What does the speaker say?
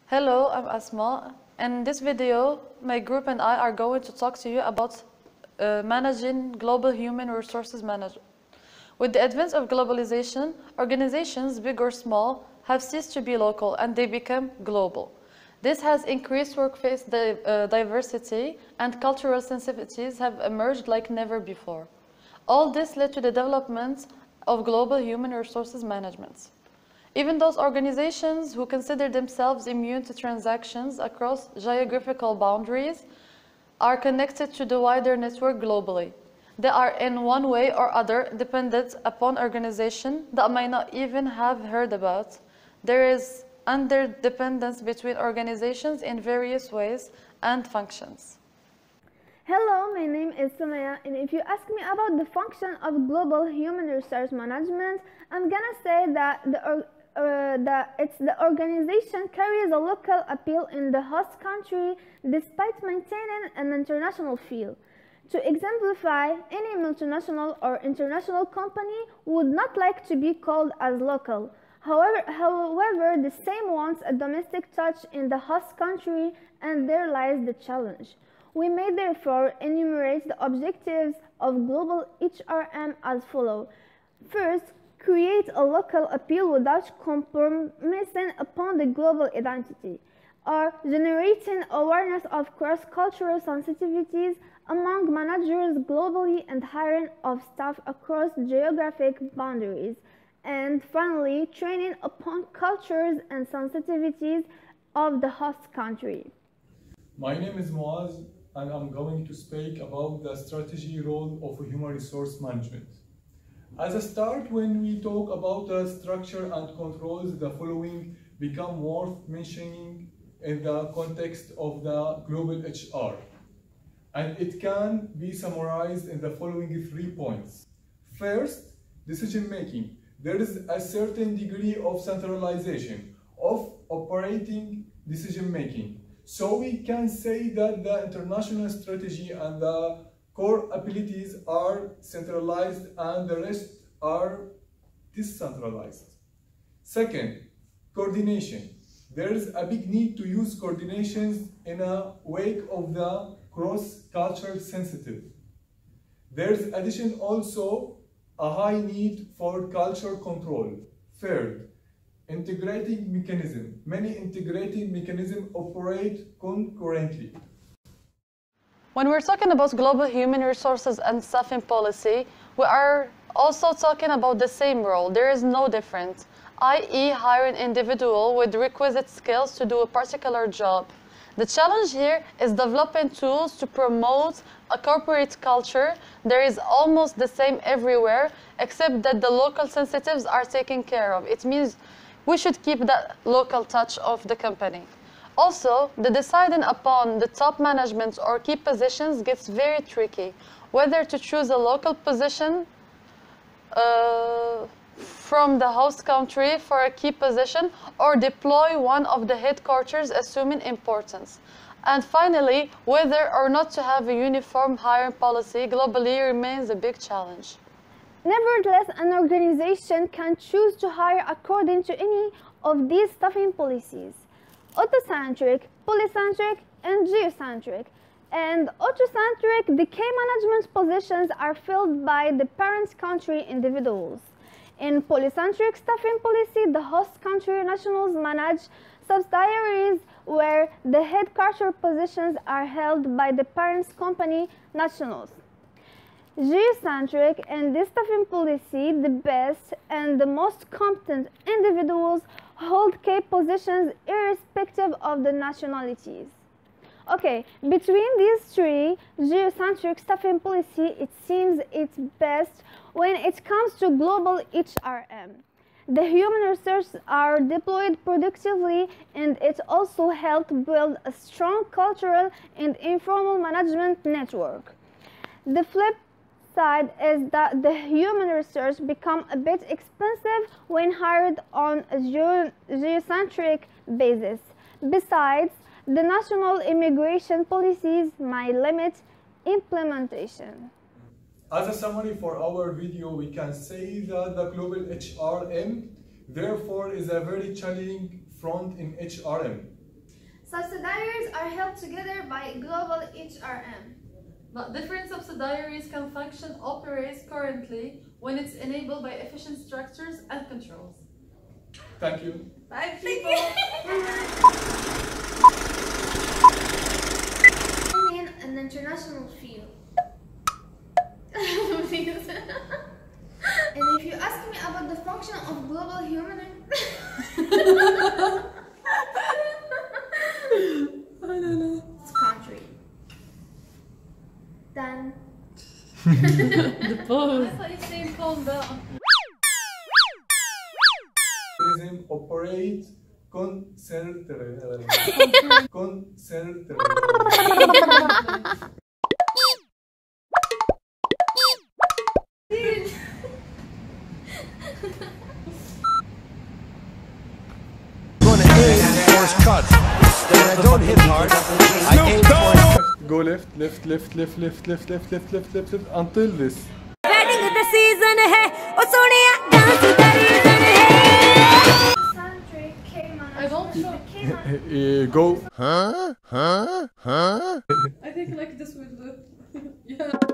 Hello, I'm Asma. In this video, my group and I are going to talk to you about managing global human resources management. With the advent of globalization, organizations, big or small, have ceased to be local and they become global. This has increased workplace diversity, and cultural sensitivities have emerged like never before. All this led to the development of global human resources management. Even those organizations who consider themselves immune to transactions across geographical boundaries are connected to the wider network globally. They are in one way or other dependent upon organizations that might not even have heard about. There is interdependence between organizations in various ways and functions. Hello, my name is Sumaya, and if you ask me about the function of global human resource management, I'm gonna say that the organization carries a local appeal in the host country despite maintaining an international feel. To exemplify, any multinational or international company would not like to be called as local. However, the same wants a domestic touch in the host country, and there lies the challenge. We may therefore enumerate the objectives of global HRM as follows. First, create a local appeal without compromising upon the global identity, or generating awareness of cross-cultural sensitivities among managers globally and hiring of staff across geographic boundaries, and finally, training upon cultures and sensitivities of the host country. My name is Muaz, and I'm going to speak about the strategy role of human resource management. As a start, when we talk about the structure and controls, the following become worth mentioning in the context of the global HR. And it can be summarized in the following 3 points. First, decision making. There is a certain degree of centralization of operating decision making. So we can say that the international strategy and the core abilities are centralized and the rest are decentralized. Second, coordination. There is a big need to use coordinations in a wake of the cross-cultural sensitive. There's addition also a high need for culture control. Third, integrating mechanism. Many integrating mechanisms operate concurrently. When we're talking about global human resources and staffing policy, we are also talking about the same role. There is no difference, i.e. hiring an individual with requisite skills to do a particular job. The challenge here is developing tools to promote a corporate culture. There is almost the same everywhere, except that the local sensitives are taken care of. It means we should keep that local touch of the company. Also, the deciding upon the top management or key positions gets very tricky. Whether to choose a local position from the host country for a key position or deploy one of the headquarters assuming importance. And finally, whether or not to have a uniform hiring policy globally remains a big challenge. Nevertheless, an organization can choose to hire according to any of these staffing policies: autocentric, polycentric, and geocentric. And autocentric, the key management positions are filled by the parent country individuals. In polycentric staffing policy, the host country nationals manage subsidiaries where the headquarter positions are held by the parent company nationals. Geocentric, in this staffing policy, the best and the most competent individuals hold key positions irrespective of the nationalities. Okay, between these three, geocentric staffing policy, it seems it's best when it comes to global HRM. The human resources are deployed productively, and it also helps build a strong cultural and informal management network. The flip side is that the human resource become a bit expensive when hired on a geocentric basis. Besides, the national immigration policies might limit implementation. As a summary for our video, we can say that the global HRM therefore is a very challenging front in HRM. Subsidiaries are held together by global HRM. But different subsidiaries can function operates currently when it's enabled by efficient structures and controls. Thank you. Bye, people. In an international field. And if you ask me about the function of global human I don't know. it's country. Then The pose. I thought you said calm down. Mechanism operate concerted. Cuts. I don't hit hard. I aim for Go left until this. Sandra came on. I don't know. Go. Huh? I think like this will do. Yeah.